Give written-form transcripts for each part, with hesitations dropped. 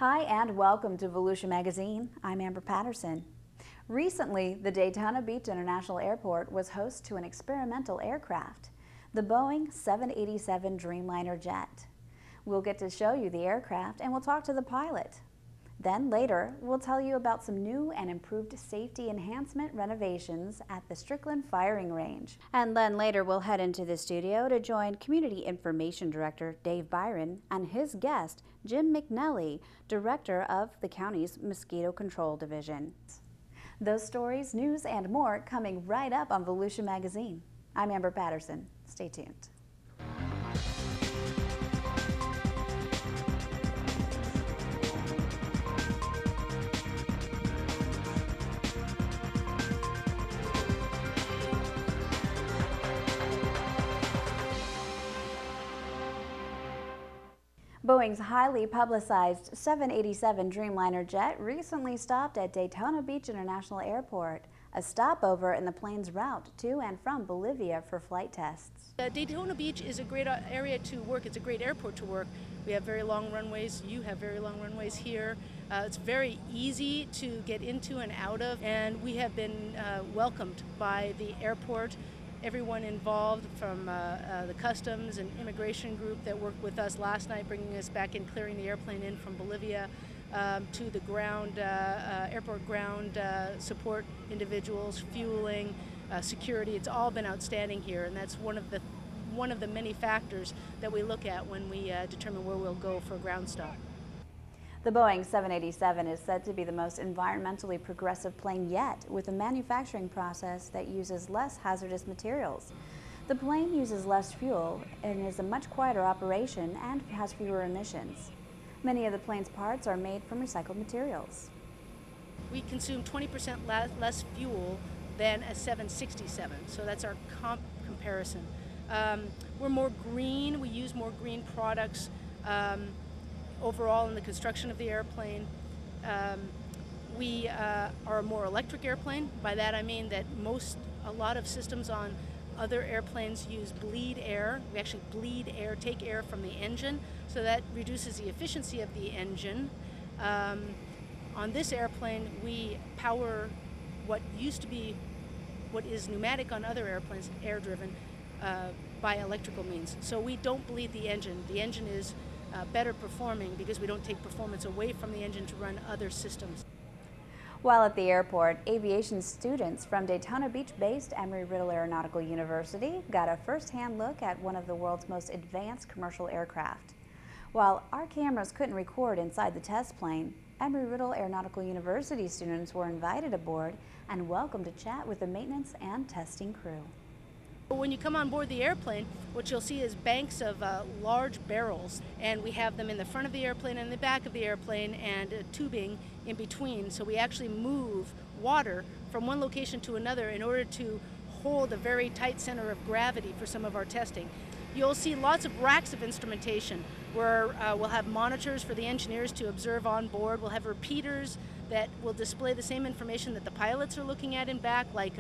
Hi and welcome to Volusia Magazine. I'm Amber Patterson. Recently, the Daytona Beach International Airport was host to an experimental aircraft, the Boeing 787 Dreamliner jet. We'll get to show you the aircraft and we'll talk to the pilot. Then later, we'll tell you about some new and improved safety enhancement renovations at the Strickland firing range. And then later, we'll head into the studio to join Community Information Director Dave Byron and his guest, Jim McNelly, Director of the county's Mosquito Control Division. Those stories, news, and more coming right up on Volusia Magazine. I'm Amber Patterson. Stay tuned. Boeing's highly publicized 787 Dreamliner jet recently stopped at Daytona Beach International Airport, a stopover in the plane's route to and from Bolivia for flight tests. Daytona Beach is a great area to work. It's a great airport to work. We have very long runways. You have very long runways here. It's very easy to get into and out of, and we have been welcomed by the airport. Everyone involved from the customs and immigration group that worked with us last night, bringing us back in, clearing the airplane in from Bolivia, to the ground, airport ground support individuals, fueling, security. It's all been outstanding here, and that's one of the many factors that we look at when we determine where we'll go for a ground stop. The Boeing 787 is said to be the most environmentally progressive plane yet, with a manufacturing process that uses less hazardous materials. The plane uses less fuel and is a much quieter operation and has fewer emissions. Many of the plane's parts are made from recycled materials. We consume 20% less fuel than a 767, so that's our comparison. We're more green, we use more green products. Overall in the construction of the airplane. We are a more electric airplane. By that I mean that a lot of systems on other airplanes use bleed air. We actually bleed air, take air from the engine, so that reduces the efficiency of the engine. On this airplane, we power what is pneumatic on other airplanes, air-driven, by electrical means. So we don't bleed the engine. The engine is better performing because we don't take performance away from the engine to run other systems. While at the airport, aviation students from Daytona Beach-based Embry-Riddle Aeronautical University got a first-hand look at one of the world's most advanced commercial aircraft. While our cameras couldn't record inside the test plane, Embry-Riddle Aeronautical University students were invited aboard and welcome to chat with the maintenance and testing crew. When you come on board the airplane, what you'll see is banks of large barrels, and we have them in the front of the airplane and the back of the airplane, and tubing in between. So we actually move water from one location to another in order to hold a very tight center of gravity for some of our testing. You'll see lots of racks of instrumentation where we'll have monitors for the engineers to observe on board. We'll have repeaters that will display the same information that the pilots are looking at in back, like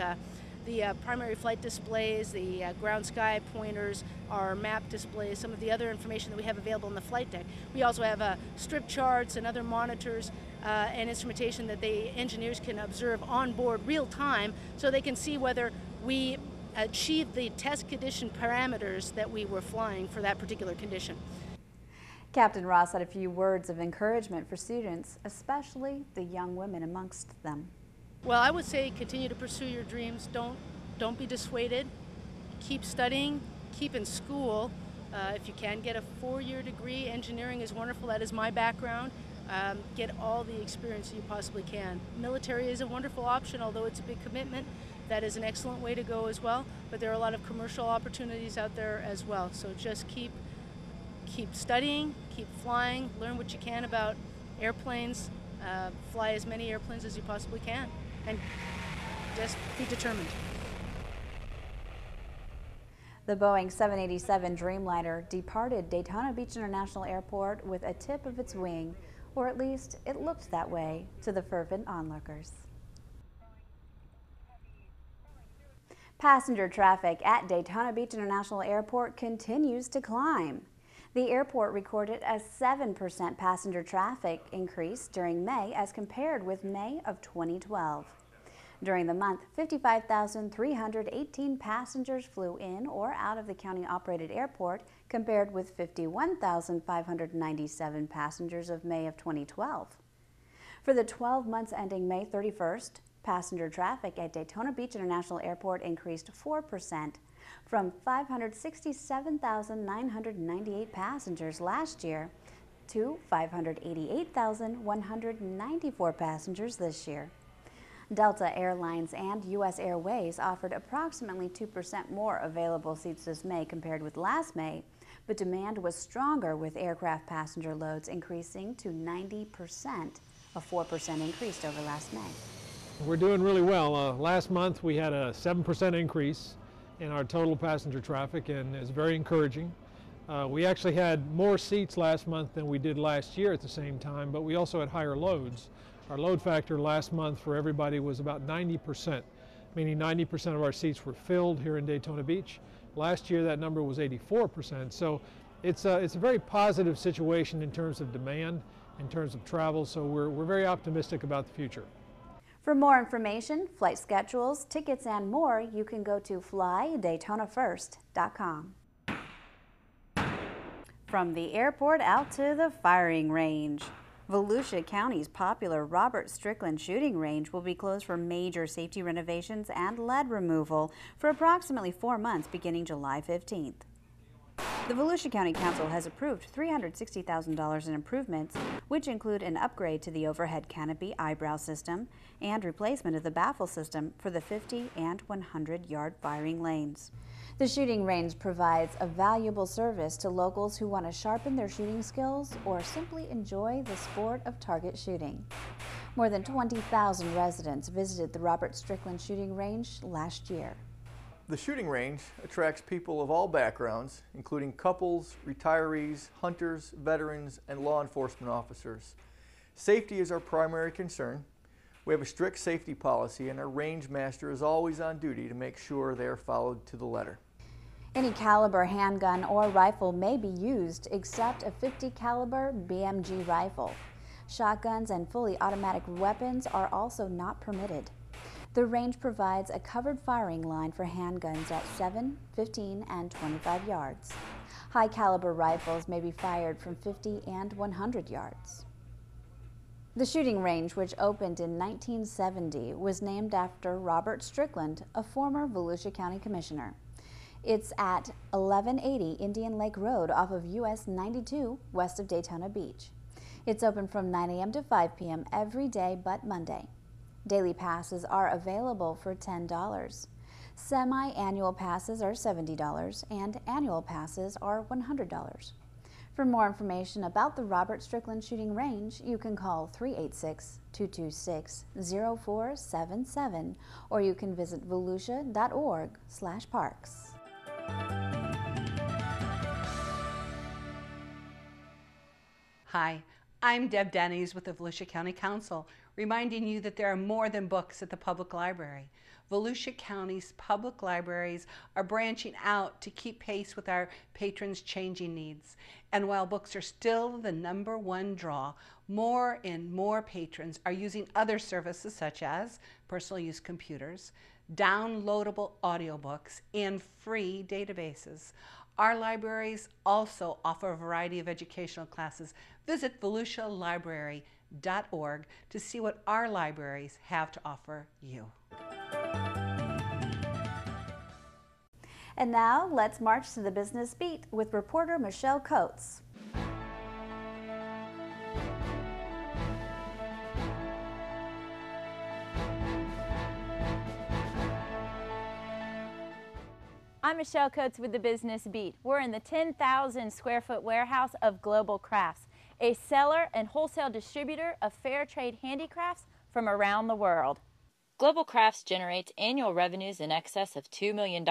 the primary flight displays, the ground sky pointers, our map displays, some of the other information that we have available on the flight deck. We also have strip charts and other monitors and instrumentation that the engineers can observe on board real time, so they can see whether we achieved the test condition parameters that we were flying for that particular condition. Captain Ross had a few words of encouragement for students, especially the young women amongst them. Well, I would say continue to pursue your dreams. Don't be dissuaded. Keep studying. Keep in school. If you can get a 4-year degree, engineering is wonderful. That is my background. Get all the experience you possibly can. Military is a wonderful option, although it's a big commitment. That is an excellent way to go as well. But there are a lot of commercial opportunities out there as well. So just keep studying, keep flying, learn what you can about airplanes, fly as many airplanes as you possibly can. And just be determined. The Boeing 787 Dreamliner departed Daytona Beach International Airport with a tip of its wing, or at least it looked that way to the fervent onlookers. Passenger traffic at Daytona Beach International Airport continues to climb. The airport recorded a 7% passenger traffic increase during May as compared with May of 2012. During the month, 55,318 passengers flew in or out of the county-operated airport, compared with 51,597 passengers of May of 2012. For the 12 months ending May 31st, passenger traffic at Daytona Beach International Airport increased 4%, from 567,998 passengers last year to 588,194 passengers this year. Delta Airlines and U.S. Airways offered approximately 2% more available seats this May compared with last May, but demand was stronger with aircraft passenger loads increasing to 90%, a 4% increase over last May. We're doing really well. Last month we had a 7% increase in our total passenger traffic, and it's very encouraging. We actually had more seats last month than we did last year at the same time, but we also had higher loads. Our load factor last month for everybody was about 90%, meaning 90% of our seats were filled here in Daytona Beach. Last year that number was 84%, so it's a very positive situation in terms of demand, in terms of travel, so we're very optimistic about the future. For more information, flight schedules, tickets, and more, you can go to flydaytonafirst.com. From the airport out to the firing range. Volusia County's popular Robert Strickland Shooting Range will be closed for major safety renovations and lead removal for approximately 4 months beginning July 15th. The Volusia County Council has approved $360,000 in improvements, which include an upgrade to the overhead canopy eyebrow system and replacement of the baffle system for the 50 and 100-yard firing lanes. The shooting range provides a valuable service to locals who want to sharpen their shooting skills or simply enjoy the sport of target shooting. More than 20,000 residents visited the Robert Strickland Shooting Range last year. The shooting range attracts people of all backgrounds, including couples, retirees, hunters, veterans, and law enforcement officers. Safety is our primary concern. We have a strict safety policy, and our range master is always on duty to make sure they are followed to the letter. Any caliber handgun or rifle may be used except a 50 caliber BMG rifle. Shotguns and fully automatic weapons are also not permitted. The range provides a covered firing line for handguns at 7, 15, and 25 yards. High caliber rifles may be fired from 50 and 100 yards. The shooting range, which opened in 1970, was named after Robert Strickland, a former Volusia County Commissioner. It's at 1180 Indian Lake Road off of US 92 west of Daytona Beach. It's open from 9 a.m. to 5 p.m. every day but Monday. Daily passes are available for $10. Semi-annual passes are $70 and annual passes are $100. For more information about the Robert Strickland Shooting Range, you can call 386-226-0477 or you can visit volusia.org/parks. Hi, I'm Deb Denny's with the Volusia County Council, reminding you that there are more than books at the public library. Volusia County's public libraries are branching out to keep pace with our patrons' changing needs. And while books are still the #1 draw, more and more patrons are using other services such as personal use computers, downloadable audiobooks, and free databases. Our libraries also offer a variety of educational classes. Visit volusialibrary.org to see what our libraries have to offer you. And now let's march to the business beat with reporter Michelle Coates. I'm Michelle Coates with the Business Beat. We're in the 10,000 square foot warehouse of Global Crafts, a seller and wholesale distributor of fair trade handicrafts from around the world. Global Crafts generates annual revenues in excess of $2 million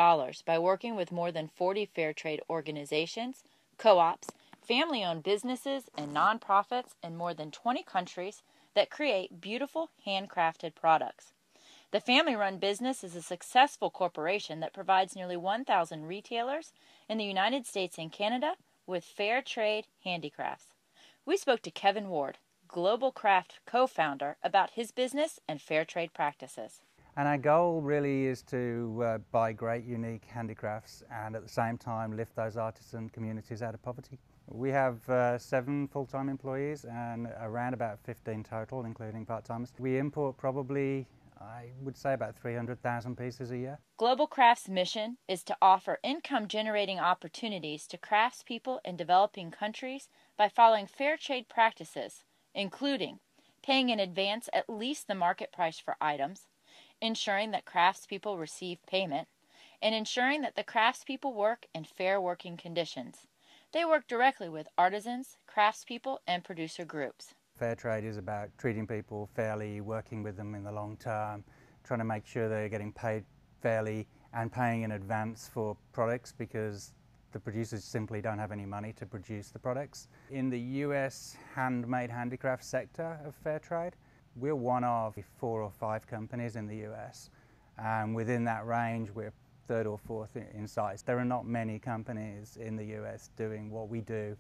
by working with more than 40 fair trade organizations, co-ops, family-owned businesses, and nonprofits in more than 20 countries that create beautiful handcrafted products. The family-run business is a successful corporation that provides nearly 1,000 retailers in the United States and Canada with fair trade handicrafts. We spoke to Kevin Ward, Global Craft co-founder, about his business and fair trade practices. And our goal really is to buy great, unique handicrafts and at the same time lift those artisan communities out of poverty. We have 7 full-time employees and around about 15 total, including part-timers. We import probably, I would say, about 300,000 pieces a year. Global Craft's mission is to offer income-generating opportunities to craftspeople in developing countries by following fair trade practices, including paying in advance at least the market price for items, ensuring that craftspeople receive payment, and ensuring that the craftspeople work in fair working conditions. They work directly with artisans, craftspeople, and producer groups. Fair trade is about treating people fairly, working with them in the long term, trying to make sure they're getting paid fairly and paying in advance for products because the producers simply don't have any money to produce the products. In the US handmade handicraft sector of fair trade, we're one of 4 or 5 companies in the US, and within that range we're 3rd or 4th in size. There are not many companies in the US doing what we do.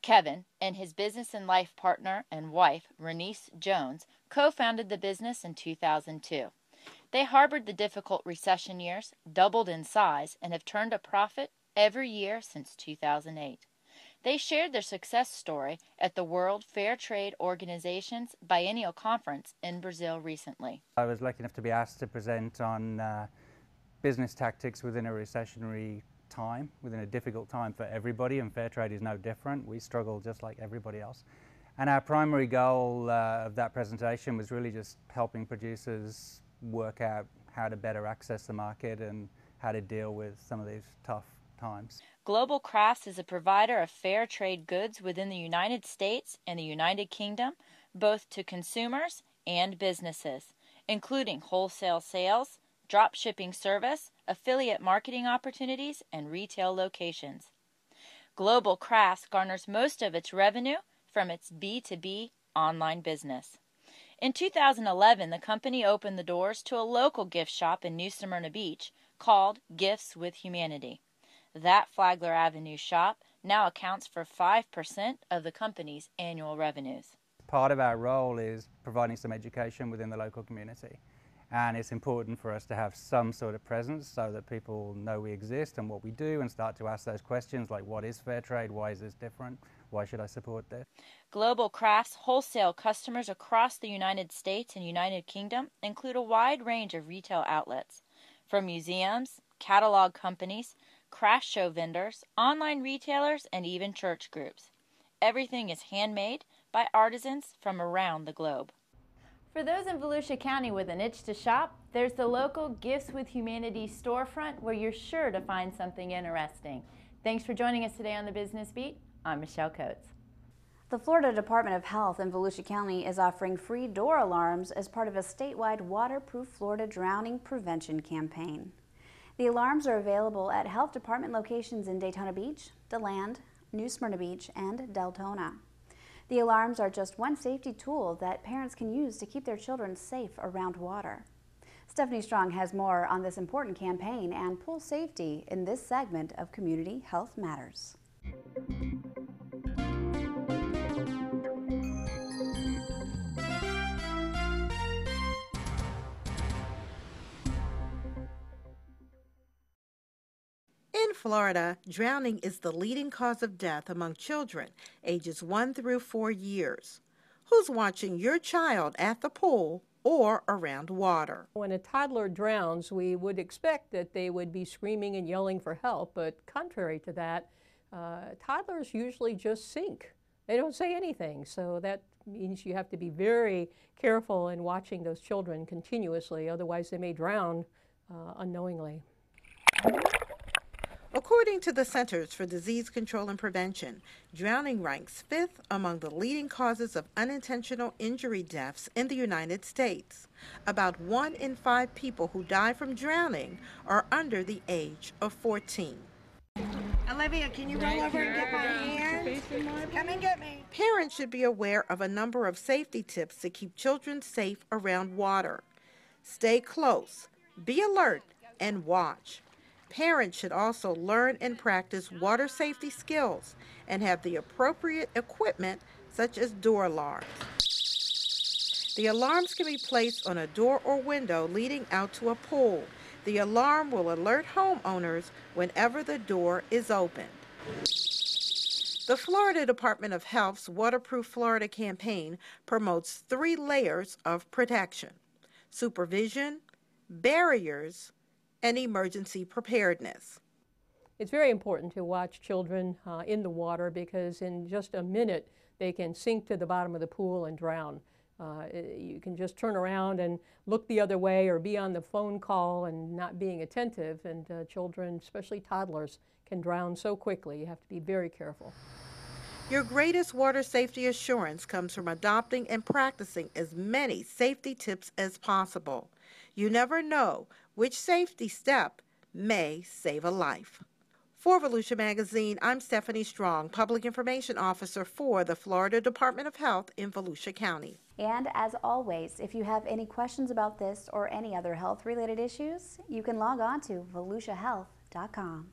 Kevin and his business and life partner and wife, Renice Jones, co-founded the business in 2002. They harbored the difficult recession years, doubled in size, and have turned a profit every year since 2008. They shared their success story at the World Fair Trade Organization's biennial conference in Brazil recently. I was lucky enough to be asked to present on business tactics within a recessionary time, within a difficult time for everybody, and fair trade is no different. We struggle just like everybody else. And our primary goal of that presentation was really just helping producers work out how to better access the market and how to deal with some of these tough times. Global Crafts is a provider of fair trade goods within the United States and the United Kingdom, both to consumers and businesses, including wholesale sales, drop shipping service, affiliate marketing opportunities, and retail locations. Global Crafts garners most of its revenue from its B2B online business. In 2011, the company opened the doors to a local gift shop in New Smyrna Beach called Gifts with Humanity. That Flagler Avenue shop now accounts for 5% of the company's annual revenues. Part of our role is providing some education within the local community, and it's important for us to have some sort of presence so that people know we exist and what we do and start to ask those questions like, what is fair trade, why is this different, why should I support this? Global Crafts wholesale customers across the United States and United Kingdom include a wide range of retail outlets, from museums, catalog companies, craft show vendors, online retailers, and even church groups. Everything is handmade by artisans from around the globe. For those in Volusia County with an itch to shop, there's the local Gifts with Humanity storefront where you're sure to find something interesting. Thanks for joining us today on the Business Beat. I'm Michelle Coates. The Florida Department of Health in Volusia County is offering free door alarms as part of a statewide Waterproof Florida Drowning Prevention campaign. The alarms are available at health department locations in Daytona Beach, DeLand, New Smyrna Beach, and Deltona. The alarms are just one safety tool that parents can use to keep their children safe around water. Stephanie Strong has more on this important campaign and pool safety in this segment of Community Health Matters. In Florida, drowning is the leading cause of death among children ages 1 through 4 years. Who's watching your child at the pool or around water? When a toddler drowns, we would expect that they would be screaming and yelling for help, but contrary to that, toddlers usually just sink. They don't say anything, so that means you have to be very careful in watching those children continuously, otherwise they may drown unknowingly. According to the Centers for Disease Control and Prevention, drowning ranks 5th among the leading causes of unintentional injury deaths in the United States. About 1 in 5 people who die from drowning are under the age of 14. Olivia, can you roll over and get my hand? Come and get me. Parents should be aware of a number of safety tips to keep children safe around water. Stay close, be alert, and watch. Parents should also learn and practice water safety skills and have the appropriate equipment such as door alarms. The alarms can be placed on a door or window leading out to a pool. The alarm will alert homeowners whenever the door is opened. The Florida Department of Health's Waterproof Florida campaign promotes 3 layers of protection: supervision, barriers, and emergency preparedness. It's very important to watch children in the water because in just a minute they can sink to the bottom of the pool and drown. You can just turn around and look the other way or be on the phone call and not being attentive, and children, especially toddlers, can drown so quickly. You have to be very careful. Your greatest water safety assurance comes from adopting and practicing as many safety tips as possible. You never know which safety step may save a life. For Volusia Magazine, I'm Stephanie Strong, Public Information Officer for the Florida Department of Health in Volusia County. And as always, if you have any questions about this or any other health-related issues, you can log on to volusiahealth.com.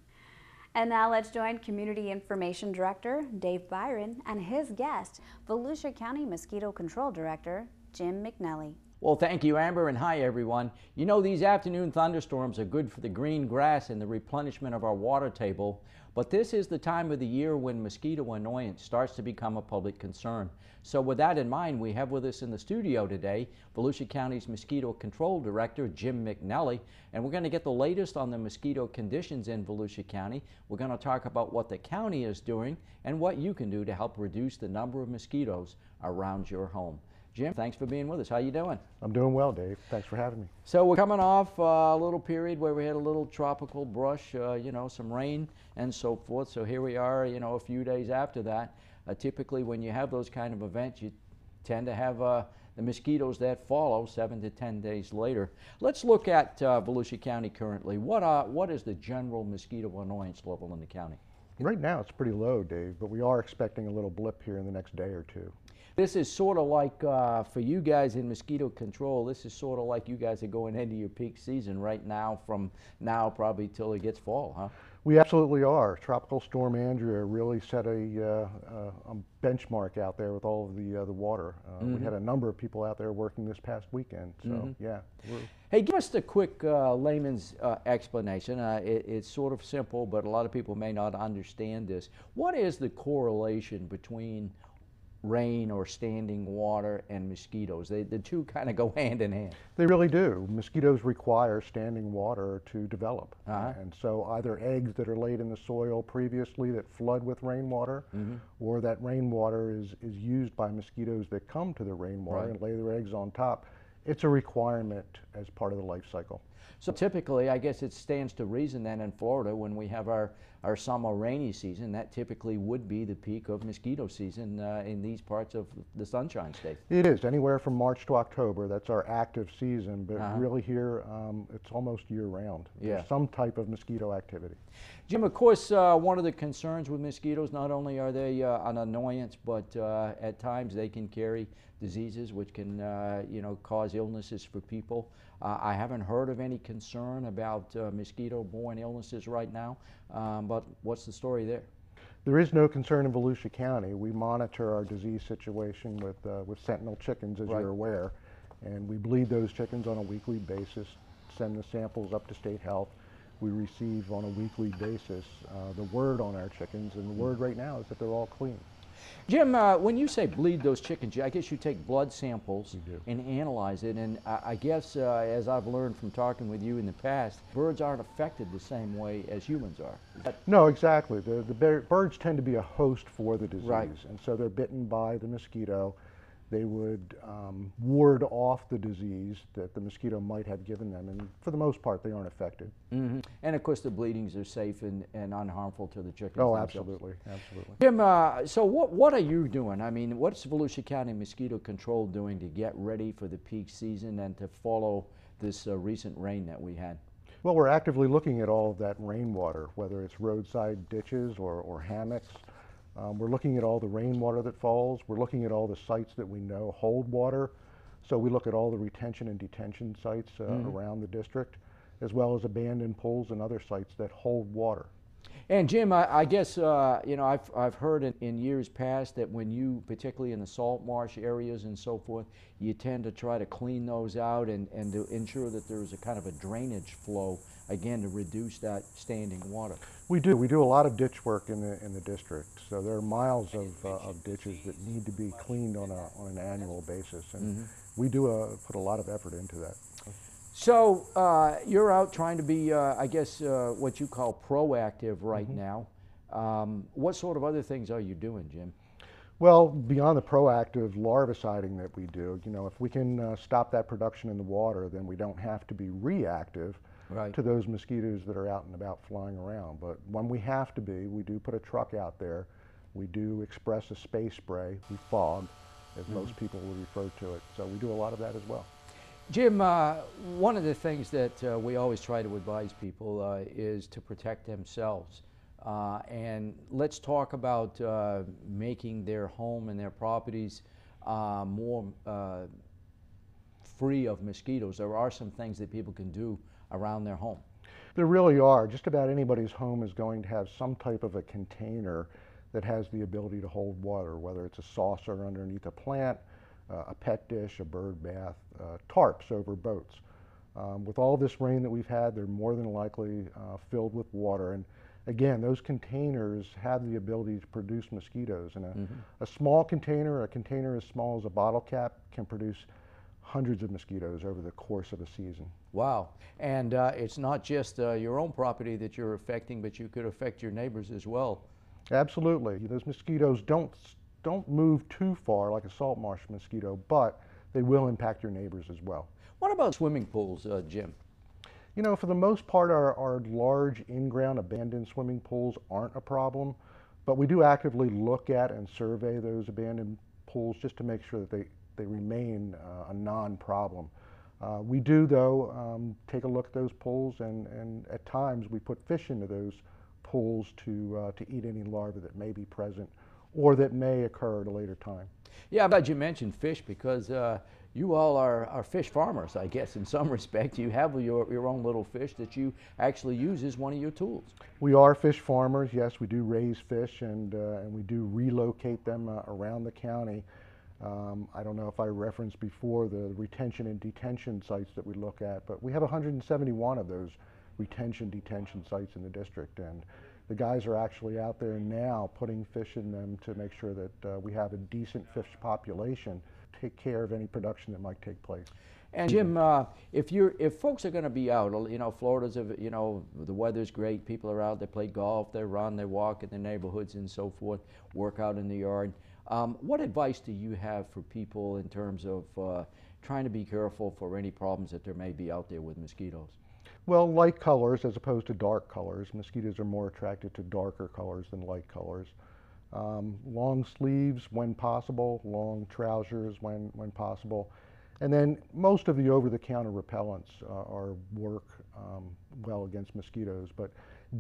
And now let's join Community Information Director Dave Byron and his guest, Volusia County Mosquito Control Director Jim McNelly. Well, thank you, Amber, and hi, everyone. You know, these afternoon thunderstorms are good for the green grass and the replenishment of our water table, but this is the time of the year when mosquito annoyance starts to become a public concern. So with that in mind, we have with us in the studio today Volusia County's Mosquito Control Director, Jim McNelly, and we're going to get the latest on the mosquito conditions in Volusia County. We're going to talk about what the county is doing and what you can do to help reduce the number of mosquitoes around your home. Jim, thanks for being with us. How you doing? I'm doing well, Dave. Thanks for having me. So we're coming off a little period where we had a little tropical brush, you know, some rain and so forth. So here we are, you know, a few days after that. Typically when you have those kind of events, you tend to have the mosquitoes that follow 7 to 10 days later. Let's look at Volusia County currently. What is the general mosquito annoyance level in the county? Right now it's pretty low, Dave, but we are expecting a little blip here in the next day or two. This is sort of like, for you guys in mosquito control, this is sort of like you guys are going into your peak season right now, from now probably till it gets fall, huh? We absolutely are. Tropical Storm Andrea really set a benchmark out there with all of the water. We had a number of people out there working this past weekend, so yeah. Hey, give us the quick layman's explanation. It's sort of simple, but a lot of people may not understand this. What is the correlation between rain or standing water and mosquitoes? The two kind of go hand in hand. They really do. Mosquitoes require standing water to develop. And so either eggs that are laid in the soil previously that flood with rainwater, or that rainwater is used by mosquitoes that come to the rainwater and lay their eggs on top. It's a requirement as part of the life cycle. So typically, I guess it stands to reason then in Florida when we have our summer rainy season, that typically would be the peak of mosquito season in these parts of the Sunshine State. It is, anywhere from March to October. That's our active season, but really here it's almost year round. There's some type of mosquito activity. Jim, of course, one of the concerns with mosquitoes, not only are they an annoyance, but at times they can carry diseases which can you know, cause illnesses for people. I haven't heard of any concern about mosquito-borne illnesses right now, but what's the story there? There is no concern in Volusia County. We monitor our disease situation with sentinel chickens, as you're aware, and we bleed those chickens on a weekly basis, send the samples up to state health. We receive on a weekly basis the word on our chickens, and the word right now is that they're all clean. Jim, when you say bleed those chickens, I guess you take blood samples and analyze it, and I guess as I've learned from talking with you in the past, birds aren't affected the same way as humans are. No, exactly. The birds tend to be a host for the disease, and so they're bitten by the mosquito. They would ward off the disease that the mosquito might have given them, and for the most part they aren't affected. And of course the bleedings are safe and unharmful to the chickens Oh, themselves. absolutely, absolutely. Jim, so what are you doing? I mean, what's Volusia County Mosquito Control doing to get ready for the peak season and to follow this recent rain that we had? Well, we're actively looking at all of that rainwater, whether it's roadside ditches or hammocks. We're looking at all the rainwater that falls. We're looking at all the sites that we know hold water. So we look at all the retention and detention sites around the district. as well as abandoned pools and other sites that hold water. And Jim, I guess, you know, I've heard in years past that when you, particularly in the salt marsh areas and so forth, you tend to try to clean those out and to ensure that there's a kind of a drainage flow, again, to reduce that standing water. We do. We do a lot of ditch work in the district. So there are miles of ditches that need to be cleaned on an annual basis. And we do put a lot of effort into that. So you're out trying to be, I guess, what you call proactive right now. What sort of other things are you doing, Jim? Well, beyond the proactive larviciding that we do, you know, if we can stop that production in the water, then we don't have to be reactive to those mosquitoes that are out and about flying around. But when we have to be, we do put a truck out there. We do express a space spray. We fog, as most people would refer to it. So we do a lot of that as well. Jim, one of the things that we always try to advise people is to protect themselves. And let's talk about making their home and their properties more free of mosquitoes. There are some things that people can do around their home. There really are. Just about anybody's home is going to have some type of a container that has the ability to hold water, whether it's a saucer underneath a plant, a pet dish, a bird bath, tarps over boats. With all this rain that we've had, they're more than likely filled with water. And again, those containers have the ability to produce mosquitoes. And a small container, a container as small as a bottle cap, can produce hundreds of mosquitoes over the course of a season. Wow. And it's not just your own property that you're affecting, but you could affect your neighbors as well. Absolutely. Those mosquitoes don't move too far like a salt marsh mosquito, but they will impact your neighbors as well. What about swimming pools, Jim? You know, for the most part, our large in-ground abandoned swimming pools aren't a problem, but we do actively look at and survey those abandoned pools just to make sure that they remain a non-problem. We do, though, take a look at those pools, and at times we put fish into those pools to eat any larvae that may be present or that may occur at a later time. Yeah, I'm glad you mentioned fish, because you all are fish farmers, I guess, in some respect. You have your own little fish that you actually use as one of your tools. We are fish farmers, yes. We do raise fish, and we do relocate them around the county. I don't know if I referenced before the retention and detention sites that we look at, but we have 171 of those detention sites in the district, and the guys are actually out there now putting fish in them to make sure that we have a decent fish population, take care of any production that might take place. And Jim, if folks are going to be out, you know, Florida's, you know, the weather's great, people are out, they play golf, they run, they walk in the neighborhoods and so forth, work out in the yard. What advice do you have for people in terms of trying to be careful for any problems that there may be out there with mosquitoes? Well, light colors as opposed to dark colors. Mosquitoes are more attracted to darker colors than light colors. Long sleeves when possible, long trousers when possible. And then most of the over-the-counter repellents work well against mosquitoes, but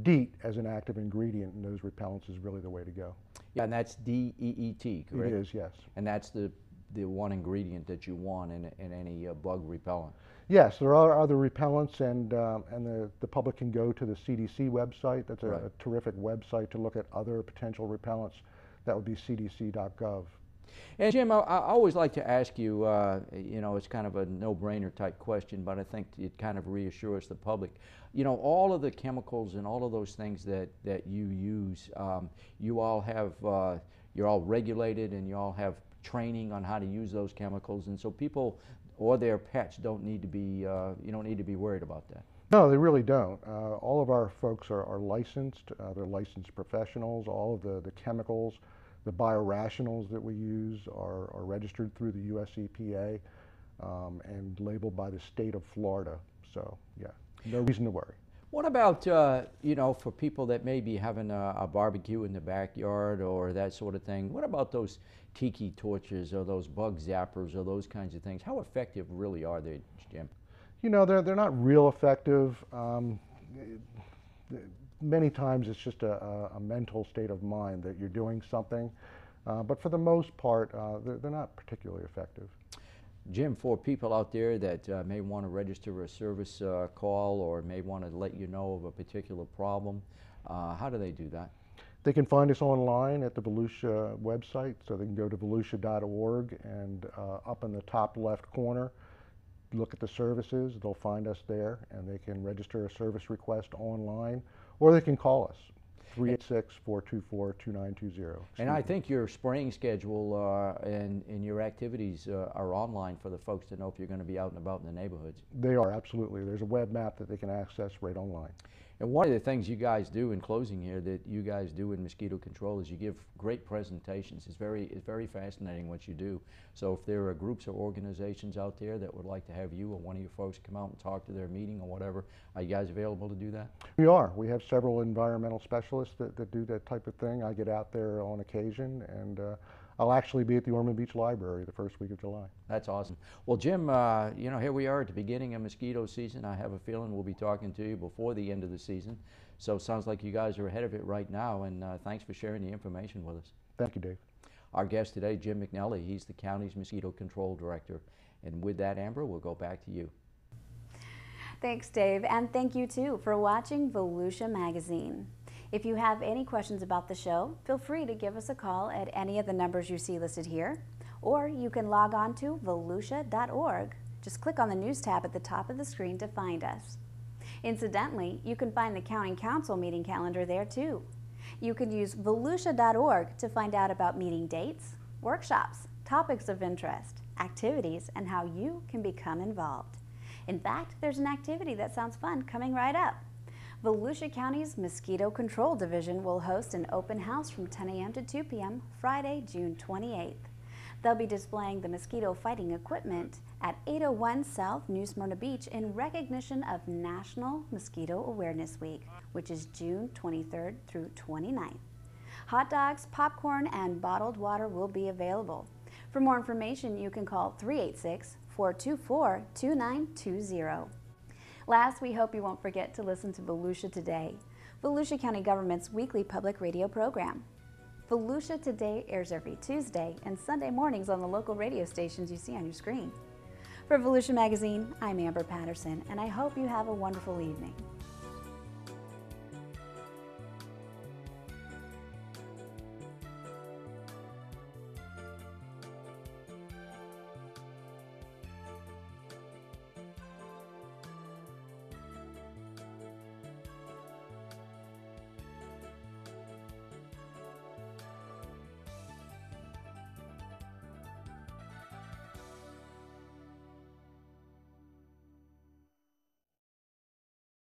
DEET as an active ingredient in those repellents is really the way to go. Yeah, and that's DEET, correct? It is, yes. And that's the one ingredient that you want in any bug repellent. Yes, there are other repellents, and the public can go to the CDC website. That's a terrific website to look at other potential repellents. That would be cdc.gov. And Jim, I always like to ask you, you know, it's kind of a no-brainer type question, but I think it kind of reassures the public. You know, all of the chemicals and all of those things that you use, you all have, you're all regulated, and you all have training on how to use those chemicals, and so people or their pets don't need to be, you don't need to be worried about that. No, they really don't. All of our folks are licensed. They're licensed professionals. All of the chemicals, the biorationals that we use are registered through the US EPA and labeled by the state of Florida. So, yeah, no reason to worry. What about, you know, for people that may be having a barbecue in the backyard or that sort of thing, what about those tiki torches or those bug zappers or those kinds of things? How effective really are they, Jim? You know, they're not real effective. Many times it's just a mental state of mind that you're doing something, but for the most part, they're not particularly effective. Jim, for people out there that may want to register a service call or may want to let you know of a particular problem, how do they do that? They can find us online at the Volusia website, so they can go to volusia.org and up in the top left corner, look at the services. They'll find us there, and they can register a service request online, or they can call us, 386-424-2920. And I think your spraying schedule and your activities are online for the folks to know if you're going to be out and about in the neighborhoods. They are, absolutely. There's a web map that they can access right online. And one of the things you guys do in closing here that you guys do in mosquito control is you give great presentations. It's very fascinating what you do. So if there are groups or organizations out there that would like to have you or one of your folks come out and talk to their meeting or whatever, are you guys available to do that? We are. We have several environmental specialists that do that type of thing. I get out there on occasion, and I'll actually be at the Ormond Beach Library the first week of July. That's awesome. Well, Jim, you know, here we are at the beginning of mosquito season. I have a feeling we'll be talking to you before the end of the season. So it sounds like you guys are ahead of it right now, and thanks for sharing the information with us. Thank you, Dave. Our guest today, Jim McNelly. He's the county's mosquito control director. And with that, Amber, we'll go back to you. Thanks, Dave, and thank you too for watching Volusia Magazine. If you have any questions about the show, feel free to give us a call at any of the numbers you see listed here, or you can log on to volusia.org. Just click on the News tab at the top of the screen to find us. Incidentally, you can find the County Council meeting calendar there too. You can use volusia.org to find out about meeting dates, workshops, topics of interest, activities, and how you can become involved. In fact, there's an activity that sounds fun coming right up. Volusia County's Mosquito Control Division will host an open house from 10 a.m. to 2 p.m. Friday, June 28th. They'll be displaying the mosquito fighting equipment at 801 South New Smyrna Beach in recognition of National Mosquito Awareness Week, which is June 23rd through 29th. Hot dogs, popcorn, and bottled water will be available. For more information, you can call 386-424-2920. Last, we hope you won't forget to listen to Volusia Today, Volusia County Government's weekly public radio program. Volusia Today airs every Tuesday and Sunday mornings on the local radio stations you see on your screen. For Volusia Magazine, I'm Amber Patterson, and I hope you have a wonderful evening.